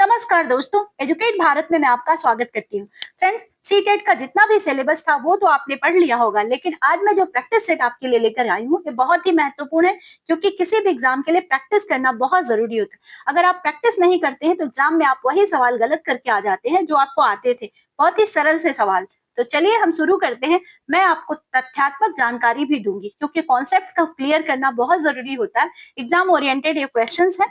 नमस्कार दोस्तों, एजुकेट भारत में मैं आपका स्वागत करती हूँ। फ्रेंड्स, सीटेट का जितना भी सिलेबस था वो तो आपने पढ़ लिया होगा, लेकिन आज मैं जो प्रैक्टिस सेट आपके लिए लेकर आई हूँ ये बहुत ही महत्वपूर्ण है, क्योंकि किसी भी एग्जाम के लिए प्रैक्टिस करना बहुत जरूरी होता है। अगर आप प्रैक्टिस नहीं करते हैं तो एग्जाम में आप वही सवाल गलत करके आ जाते हैं जो आपको आते थे। बहुत ही सरल से सवाल। तो चलिए हम शुरू करते हैं। मैं आपको तथ्यात्मक जानकारी भी दूंगी, क्योंकि कॉन्सेप्ट को क्लियर करना बहुत जरूरी होता है। एग्जाम ओरिएंटेड ये क्वेश्चंस है।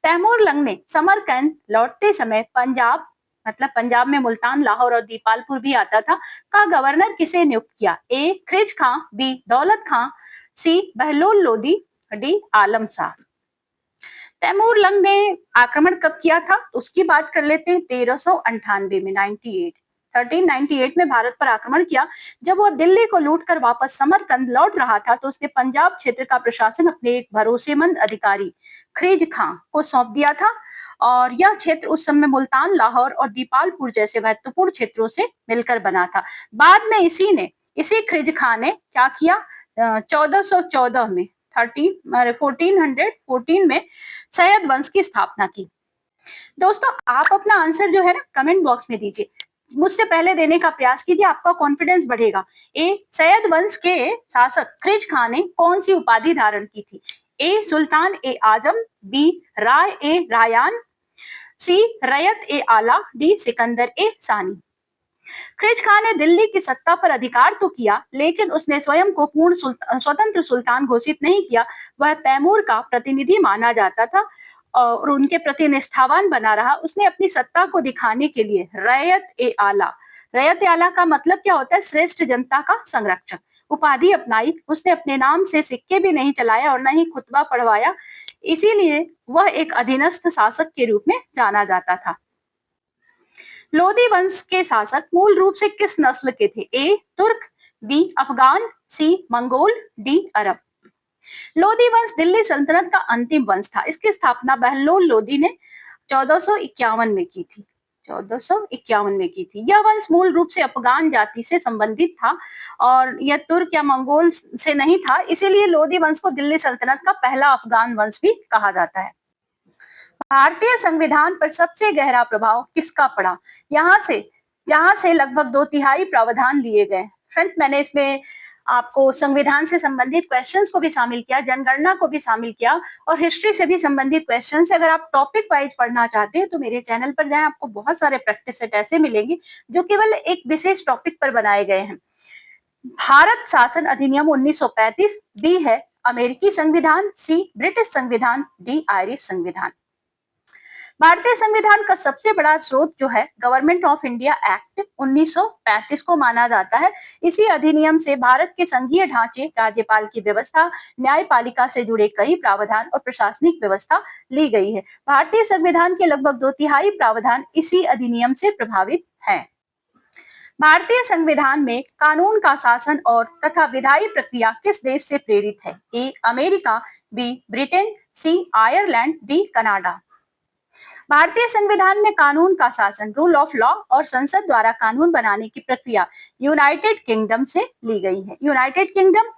तैमूर लंग ने समरकंद लौटते समय पंजाब, मतलब पंजाब में मुल्तान, लाहौर और दीपालपुर भी आता था, का गवर्नर किसे नियुक्त किया? ए खिज खां, बी दौलत खां, सी बहलोल लोदी, डी आलम शाह। तैमूर लंग ने आक्रमण कब किया था तो उसकी बात कर लेते हैं। 1398 में, 1398 में भारत पर आक्रमण किया। जब वो दिल्ली को लूटकर वापस समरकंद लौट रहा था तो उसने पंजाब क्षेत्र का प्रशासन अपने एक भरोसेमंद अधिकारी खिज खां को सौंप दिया था, और यह क्षेत्र उस समय मुल्तान, लाहौर और दीपालपुर जैसे महत्वपूर्ण क्षेत्रों से मिलकर बना था। बाद में इसी खिज खां ने क्या किया? 1414 में, 1414 में सैयद वंश की स्थापना की। दोस्तों, आप अपना आंसर जो है ना कमेंट बॉक्स में दीजिए। मुझसे पहले देने का प्रयास कीजिए, आपका कॉन्फिडेंस बढ़ेगा। ए सैयद वंश के शासक खिज खां ने कौन सी उपाधि धारण की थी? ए सुल्तान ए आजम, बी राय ए रायान, सी रयत ए आला, डी सिकंदर ए सानी। खिज खां ने दिल्ली की सत्ता पर अधिकार तो किया, लेकिन उसने स्वयं को पूर्ण स्वतंत्र सुल्तान घोषित नहीं किया। वह तैमूर का प्रतिनिधि माना जाता था और उनके प्रति निष्ठावान बना रहा। उसने अपनी सत्ता को दिखाने के लिए रयत ए आला का मतलब क्या होता है? श्रेष्ठ जनता का संरक्षक उपाधि अपनाई। उसने अपने नाम से सिक्के भी नहीं चलाया और न ही खुतबा पढ़वाया, इसीलिए वह एक अधीनस्थ शासक के रूप में जाना जाता था। लोधी वंश के शासक मूल रूप से किस नस्ल के थे? ए तुर्क, बी अफगान, सी मंगोल, डी अरब। लोधी वंश दिल्ली सल्तनत का अंतिम वंश था। इसकी स्थापना बहलोल लोधी ने 1451 में की थी। 1451 में की थी। यह वंश मूल रूप से अफगान जाति से संबंधित था और यह तुर्क या मंगोल से नहीं था, इसीलिए लोधी वंश को दिल्ली सल्तनत का पहला अफगान वंश भी कहा जाता है। भारतीय संविधान पर सबसे गहरा प्रभाव किसका पड़ा? यहाँ से लगभग 2/3 प्रावधान लिए गए। फ्रेंड्स, मैंने इसमें आपको संविधान से संबंधित क्वेश्चंस को भी शामिल किया, जनगणना को भी शामिल किया और हिस्ट्री से भी संबंधित क्वेश्चंस। अगर आप टॉपिक वाइज पढ़ना चाहते हैं तो मेरे चैनल पर जाएं, आपको बहुत सारे प्रैक्टिस सेट ऐसे मिलेंगे जो केवल एक विशेष टॉपिक पर बनाए गए हैं। भारत शासन अधिनियम 1935, बी है अमेरिकी संविधान, सी ब्रिटिश संविधान, डी आयरिश संविधान। भारतीय संविधान का सबसे बड़ा स्रोत जो है गवर्नमेंट ऑफ इंडिया एक्ट 1935 को माना जाता है। इसी अधिनियम से भारत के संघीय ढांचे, राज्यपाल की व्यवस्था, न्यायपालिका से जुड़े कई प्रावधान और प्रशासनिक व्यवस्था ली गई है। भारतीय संविधान के लगभग 2/3 प्रावधान इसी अधिनियम से प्रभावित हैं। भारतीय संविधान में कानून का शासन और तथा विधायी प्रक्रिया किस देश से प्रेरित है? A America, B Britain, C Ireland, D Canada. भारतीय संविधान में कानून का शासन, रूल ऑफ लॉ और संसद द्वारा कानून बनाने की प्रक्रिया यूनाइटेड किंगडम से ली गई है। यूनाइटेड किंगडम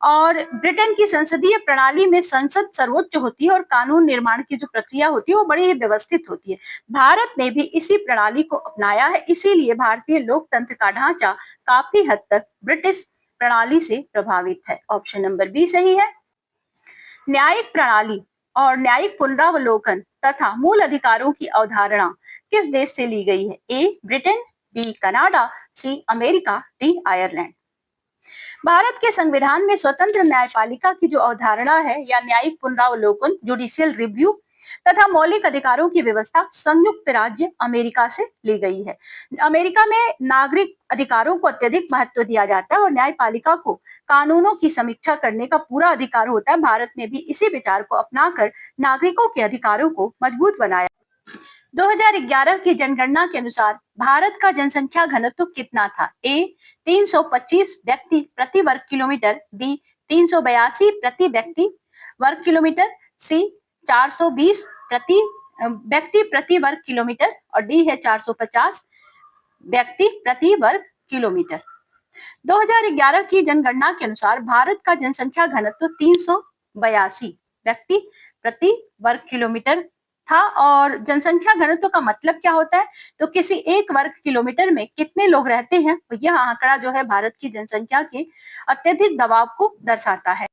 और ब्रिटेन की संसदीय प्रणाली में संसद सर्वोच्च होती है और कानून निर्माण की जो प्रक्रिया होती है वो बड़ी ही व्यवस्थित होती है। भारत ने भी इसी प्रणाली को अपनाया है, इसीलिए भारतीय लोकतंत्र का ढांचा काफी हद तक ब्रिटिश प्रणाली से प्रभावित है। ऑप्शन नंबर बी सही है। न्यायिक प्रणाली और न्यायिक पुनरावलोकन तथा मूल अधिकारों की अवधारणा किस देश से ली गई है? A Britain, B Canada, C America, D Ireland. Bharat के संविधान में स्वतंत्र न्यायपालिका की जो अवधारणा है या न्यायिक पुनरावलोकन, जुडिशियल रिव्यू तथा मौलिक अधिकारों की व्यवस्था संयुक्त राज्य अमेरिका से ली गई है। अमेरिका में नागरिक अधिकारों को अत्यधिक महत्व दिया जाता है और न्यायपालिका को कानूनों की समीक्षा करने का पूरा अधिकार होता है। भारत ने भी इसी विचार को अपनाकर नागरिकों के अधिकारों को मजबूत बनाया। 2011 की जनगणना के अनुसार भारत का जनसंख्या घनत्व कितना था? ए 325 व्यक्ति प्रति वर्ग किलोमीटर, बी 382 प्रति व्यक्ति वर्ग किलोमीटर, सी 420 प्रति व्यक्ति प्रति वर्ग किलोमीटर और डी है 450 व्यक्ति प्रति वर्ग किलोमीटर। 2011 की जनगणना के अनुसार भारत का जनसंख्या घनत्व 382 व्यक्ति प्रति वर्ग किलोमीटर था। और जनसंख्या घनत्व का मतलब क्या होता है? तो किसी एक वर्ग किलोमीटर में कितने लोग रहते हैं, तो यह आंकड़ा जो है भारत की जनसंख्या के अत्यधिक दबाव को दर्शाता है।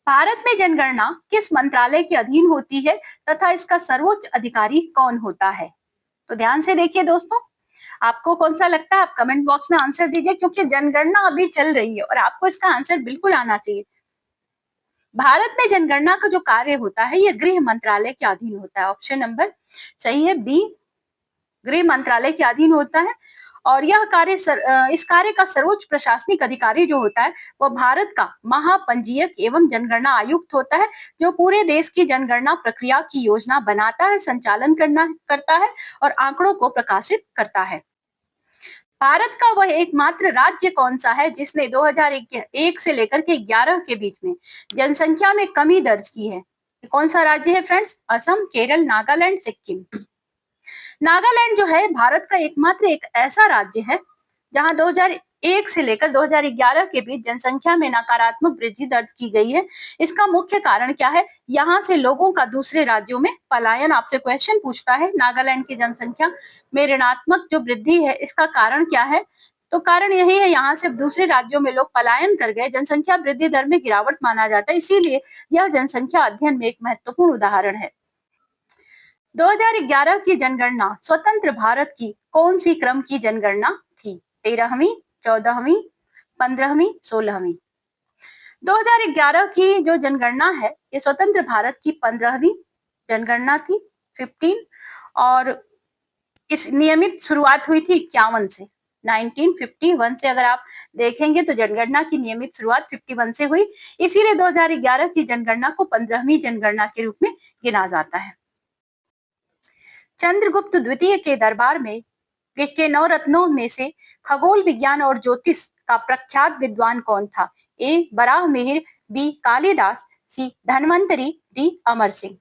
भारत में जनगणना किस मंत्रालय के अधीन होती है तथा इसका सर्वोच्च अधिकारी कौन होता है? तो ध्यान से देखिए दोस्तों, आपको कौन सा लगता है? आप कमेंट बॉक्स में आंसर दीजिए, क्योंकि जनगणना अभी चल रही है और आपको इसका आंसर बिल्कुल आना चाहिए। भारत में जनगणना का जो कार्य होता है यह गृह मंत्रालय के अधीन होता है। ऑप्शन नंबर सही है बी, गृह मंत्रालय के अधीन होता है। और यह कार्य इस कार्य का सर्वोच्च प्रशासनिक अधिकारी जो होता है वह भारत का महापंजीयक एवं जनगणना आयुक्त होता है, जो पूरे देश की जनगणना प्रक्रिया की योजना बनाता है, संचालन करता है और आंकड़ों को प्रकाशित करता है। भारत का वह एकमात्र राज्य कौन सा है जिसने 2001 से लेकर के 11 के बीच में जनसंख्या में कमी दर्ज की है? कौन सा राज्य है फ्रेंड्स? असम, केरल, नागालैंड, सिक्किम। नागालैंड जो है भारत का एकमात्र एक ऐसा राज्य है जहां 2001 से लेकर 2011 के बीच जनसंख्या में नकारात्मक वृद्धि दर्ज की गई है। इसका मुख्य कारण क्या है? यहाँ से लोगों का दूसरे राज्यों में पलायन। आपसे क्वेश्चन पूछता है नागालैंड की जनसंख्या में ऋणात्मक जो वृद्धि है इसका कारण क्या है? तो कारण यही है, यहाँ से दूसरे राज्यों में लोग पलायन कर गए, जनसंख्या वृद्धि दर में गिरावट माना जाता है, इसीलिए यह जनसंख्या अध्ययन में एक महत्वपूर्ण उदाहरण है। 2011 की जनगणना स्वतंत्र भारत की कौन सी क्रम की जनगणना थी? 13वीं, 14वीं, 15वीं, 16वीं। 2011 की जो जनगणना है ये स्वतंत्र भारत की 15वीं जनगणना थी, 15। और इस नियमित शुरुआत हुई थी 51 से, 1951 से अगर आप देखेंगे तो जनगणना की नियमित शुरुआत 51 से हुई, इसीलिए 2011 की जनगणना को 15वीं जनगणना के रूप में गिना जाता है। चंद्रगुप्त द्वितीय के दरबार में के 9 रत्नों में से खगोल विज्ञान और ज्योतिष का प्रख्यात विद्वान कौन था? ए बराहमिहिर, बी कालिदास, सी धन्वंतरी, डी अमर सिंह।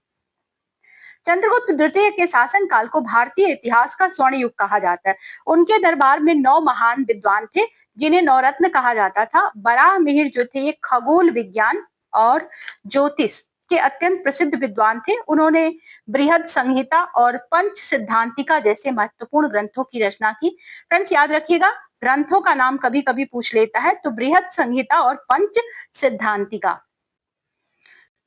चंद्रगुप्त द्वितीय के शासनकाल को भारतीय इतिहास का स्वर्ण युग कहा जाता है। उनके दरबार में 9 महान विद्वान थे जिन्हें नवरत्न कहा जाता था। बराहमिहिर जो थे ये खगोल विज्ञान और ज्योतिष के अत्यंत प्रसिद्ध विद्वान थे। उन्होंने बृहद संहिता और पंच सिद्धांतिका जैसे महत्वपूर्ण ग्रंथों की रचना की। फ्रेंड्स याद रखिएगा, ग्रंथों का नाम कभी कभी पूछ लेता है, तो बृहद संहिता और पंच सिद्धांतिका।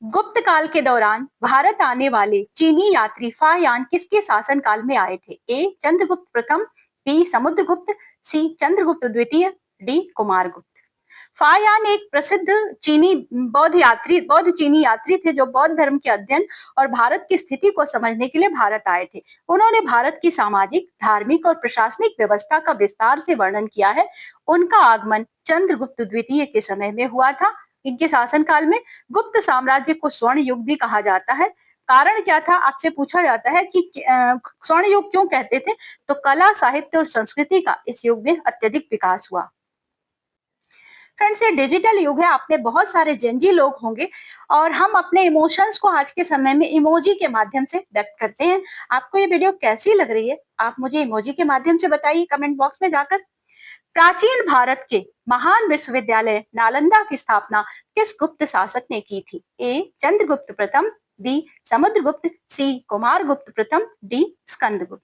गुप्त काल के दौरान भारत आने वाले चीनी यात्री फाहयान किसके शासनकाल में आए थे? ए चंद्रगुप्त प्रथम, बी समुद्रगुप्त, सी चंद्रगुप्त द्वितीय, डी कुमारगुप्त। फाहयान एक प्रसिद्ध बौद्ध चीनी यात्री थे जो बौद्ध धर्म के अध्ययन और भारत की स्थिति को समझने के लिए भारत आए थे। उन्होंने भारत की सामाजिक, धार्मिक और प्रशासनिक व्यवस्था का विस्तार से वर्णन किया है। उनका आगमन चंद्रगुप्त द्वितीय के समय में हुआ था। इनके शासनकाल में गुप्त साम्राज्य को स्वर्ण युग भी कहा जाता है। कारण क्या था? आपसे पूछा जाता है कि स्वर्ण युग क्यों कहते थे? तो कला, साहित्य और संस्कृति का इस युग में अत्यधिक विकास हुआ। फ्रेंड्स ये डिजिटल युग है, आपने बहुत सारे जेनजी लोग होंगे और हम अपने इमोशंस को आज के समय में इमोजी के माध्यम से व्यक्त करते हैं। आपको ये वीडियो कैसी लग रही है? आप मुझे इमोजी के माध्यम से बताइए कमेंट बॉक्स में जाकर। प्राचीन भारत के महान विश्वविद्यालय नालंदा की स्थापना किस गुप्त शासक ने की थी? ए चंद्रगुप्त प्रथम, बी समुद्रगुप्त, सी कुमारगुप्त प्रथम, डी स्कंदगुप्त।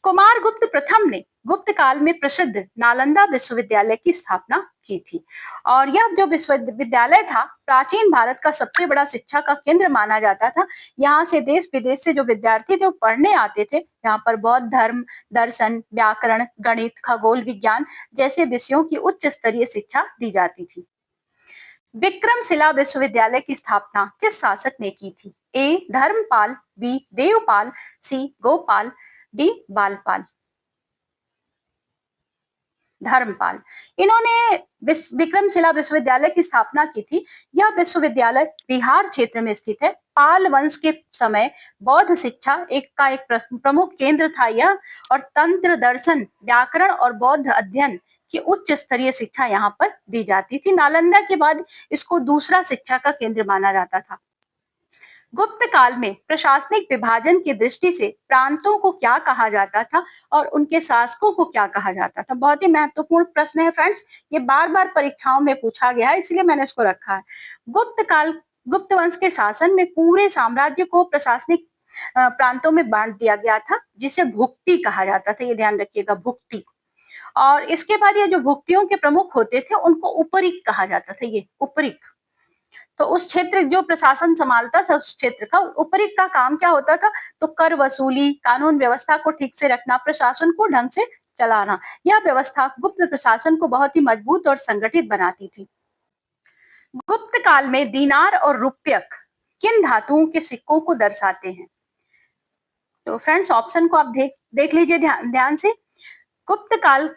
कुमारगुप्त प्रथम ने गुप्त काल में प्रसिद्ध नालंदा विश्वविद्यालय की स्थापना की थी। और यह जो विश्वविद्यालय था प्राचीन भारत का सबसे बड़ा शिक्षा का केंद्र माना जाता था। यहाँ से देश विदेश से जो विद्यार्थी थे वो पढ़ने आते थे। यहाँ पर बौद्ध धर्म, दर्शन, व्याकरण, गणित, खगोल विज्ञान जैसे विषयों की उच्च स्तरीय शिक्षा दी जाती थी। विक्रमशिला विश्वविद्यालय की स्थापना किस शासक ने की थी? ए धर्मपाल, बी देवपाल, सी गोपाल, डी बालपाल। धर्मपाल। इन्होंने विक्रमशिला विश्वविद्यालय की स्थापना की थी। यह विश्वविद्यालय बिहार क्षेत्र में स्थित है। पाल वंश के समय बौद्ध शिक्षा एक प्रमुख केंद्र था यह, और तंत्र, दर्शन, व्याकरण और बौद्ध अध्ययन की उच्च स्तरीय शिक्षा यहाँ पर दी जाती थी। नालंदा के बाद इसको दूसरा शिक्षा का केंद्र माना जाता था। गुप्त काल में प्रशासनिक विभाजन की दृष्टि से प्रांतों को क्या कहा जाता था और उनके शासकों को क्या कहा जाता था? बहुत ही महत्वपूर्ण प्रश्न है फ्रेंड्स, ये बार बार परीक्षाओं में पूछा गया है, इसलिए मैंने इसको रखा है। गुप्त वंश के शासन में पूरे साम्राज्य को प्रशासनिक प्रांतों में बांट दिया गया था, जिसे भुक्ति कहा जाता था। ये ध्यान रखिएगा, भुक्ति। और इसके बाद ये जो भुक्तियों के प्रमुख होते थे उनको उपरिक कहा जाता था। ये उपरिक, तो उस क्षेत्र जो प्रशासन संभालता था उस क्षेत्र का, उपरिक का काम क्या होता था? तो कर वसूली, कानून व्यवस्था को ठीक से रखना, प्रशासन को ढंग से चलाना। यह व्यवस्था गुप्त प्रशासन को बहुत ही मजबूत और संगठित बनाती थी। गुप्त काल में दीनार और रुपयक किन धातुओं के सिक्कों को दर्शाते हैं? तो फ्रेंड्स ऑप्शन को आप देख लीजिए ध्यान से। गुप्त काल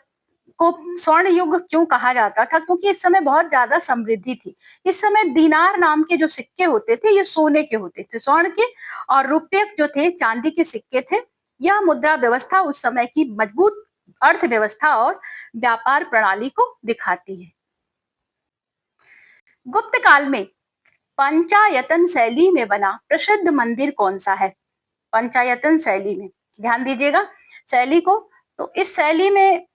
को स्वर्ण युग क्यों कहा जाता था? क्योंकि इस समय बहुत ज्यादा समृद्धि थी। इस समय दीनार नाम के जो सिक्के होते थे ये सोने के होते थे, स्वर्ण के, और रुपये जो थे चांदी के सिक्के थे। यह मुद्रा व्यवस्था उस समय की मजबूत अर्थव्यवस्था और व्यापार प्रणाली को दिखाती है। गुप्त काल में पंचायतन शैली में बना प्रसिद्ध मंदिर कौन सा है? पंचायतन शैली में, ध्यान दीजिएगा शैली को। तो इस शैली में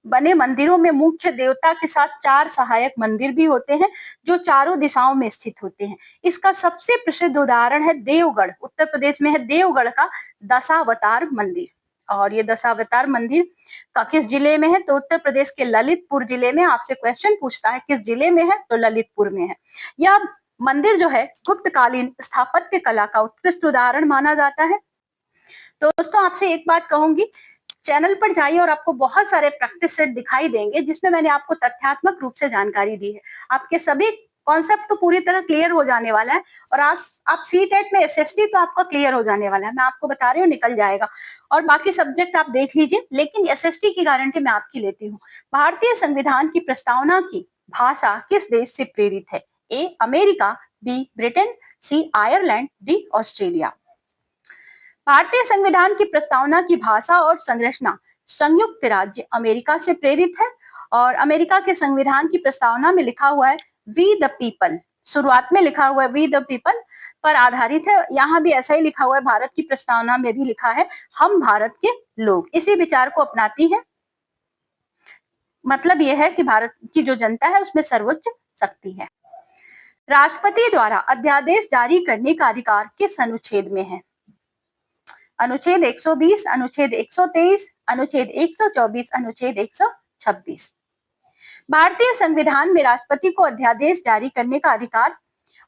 बने मंदिरों में मुख्य देवता के साथ 4 सहायक मंदिर भी होते हैं, जो चारों दिशाओं में स्थित होते हैं। इसका सबसे प्रसिद्ध उदाहरण है देवगढ़, उत्तर प्रदेश में है देवगढ़ का दशावतार मंदिर। और ये दशावतार मंदिर का किस जिले में है? तो उत्तर प्रदेश के ललितपुर जिले में। आपसे क्वेश्चन पूछता है किस जिले में है, तो ललितपुर में है। यह मंदिर जो है गुप्तकालीन स्थापत्य कला का उत्कृष्ट उदाहरण माना जाता है। दोस्तों आपसे एक बात कहूंगी, चैनल पर जाइए और आपको बहुत सारे प्रैक्टिस सेट दिखाई देंगे जिसमें मैंने आपको तथ्यात्मक रूप से जानकारी दी है। आपके सभी कॉन्सेप्ट तो पूरी तरह क्लियर हो जाने वाला है, और आज आप सीटेट में एसएसटी तो आपका क्लियर हो जाने वाला है, मैं आपको बता रही हूँ, निकल जाएगा। और बाकी सब्जेक्ट आप देख लीजिए, लेकिन एसएसटी की गारंटी मैं आपकी लेती हूँ। भारतीय संविधान की प्रस्तावना की भाषा किस देश से प्रेरित है? A America, B Britain, C Ireland, D Australia. भारतीय संविधान की प्रस्तावना की भाषा और संरचना संयुक्त राज्य अमेरिका से प्रेरित है, और अमेरिका के संविधान की प्रस्तावना में लिखा हुआ है वी द पीपल, शुरुआत में लिखा हुआ है वी द पीपल पर आधारित है। यहाँ भी ऐसा ही लिखा हुआ है, भारत की प्रस्तावना में भी लिखा है हम भारत के लोग। इसी विचार को अपनाती है। मतलब यह है कि भारत की जो जनता है उसमें सर्वोच्च शक्ति है। राष्ट्रपति द्वारा अध्यादेश जारी करने का अधिकार किस अनुच्छेद में है? अनुच्छेद 120, अनुच्छेद 123, अनुच्छेद 124, अनुच्छेद 126। भारतीय संविधान में राष्ट्रपति को अध्यादेश जारी करने का अधिकार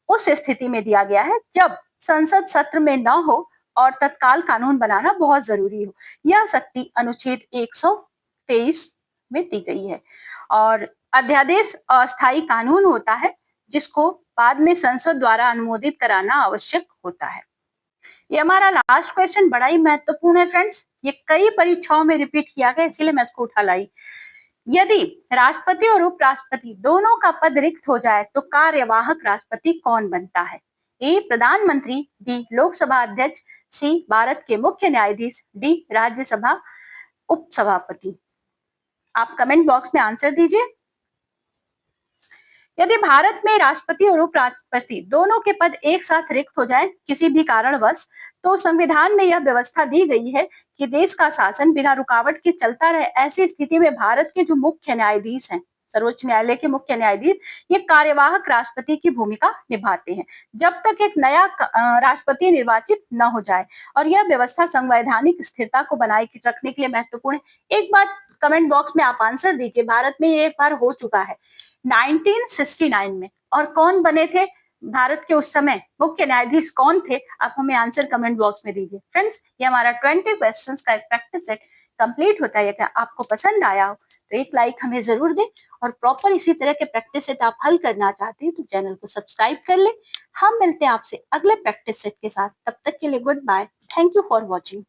उस स्थिति में दिया गया है जब संसद सत्र में न हो और तत्काल कानून बनाना बहुत जरूरी हो। यह शक्ति अनुच्छेद 123 में दी गई है। और अध्यादेश अस्थायी कानून होता है जिसको बाद में संसद द्वारा अनुमोदित कराना आवश्यक होता है। ये हमारा लास्ट क्वेश्चन बड़ा ही महत्वपूर्ण है फ्रेंड्स, ये कई परीक्षाओं में रिपीट किया गया, इसीलिए मैं इसको उठा लाई। यदि राष्ट्रपति और उपराष्ट्रपति दोनों का पद रिक्त हो जाए तो कार्यवाहक राष्ट्रपति कौन बनता है? ए प्रधानमंत्री, बी लोकसभा अध्यक्ष, सी भारत के मुख्य न्यायाधीश, डी राज्यसभा उपसभापति। आप कमेंट बॉक्स में आंसर दीजिए। यदि भारत में राष्ट्रपति और उपराष्ट्रपति दोनों के पद एक साथ रिक्त हो जाए किसी भी कारणवश, तो संविधान में यह व्यवस्था दी गई है कि देश का शासन बिना रुकावट के चलता रहे। ऐसी स्थिति में भारत के जो मुख्य न्यायाधीश हैं, सर्वोच्च न्यायालय के मुख्य न्यायाधीश, ये कार्यवाहक राष्ट्रपति की भूमिका निभाते हैं जब तक एक नया राष्ट्रपति निर्वाचित न हो जाए। और यह व्यवस्था संवैधानिक स्थिरता को बनाए रखने के लिए महत्वपूर्ण है। एक बार कमेंट बॉक्स में आप आंसर दीजिए, भारत में ये एक बार हो चुका है 1969 में। और कौन बने थे भारत के उस समय मुख्य न्यायाधीश, कौन थे? आप हमें आंसर कमेंट बॉक्स में दीजिए। फ्रेंड्स ये हमारा 20 क्वेश्चंस का एक प्रैक्टिस सेट कंप्लीट होता है। क्या आपको पसंद आया हो तो एक लाइक हमें जरूर दें, और प्रॉपर इसी तरह के प्रैक्टिस सेट आप हल करना चाहते हैं तो चैनल को सब्सक्राइब कर लें। हम मिलते हैं आपसे अगले प्रैक्टिस सेट के साथ, तब तक के लिए good bye, thank you for watching.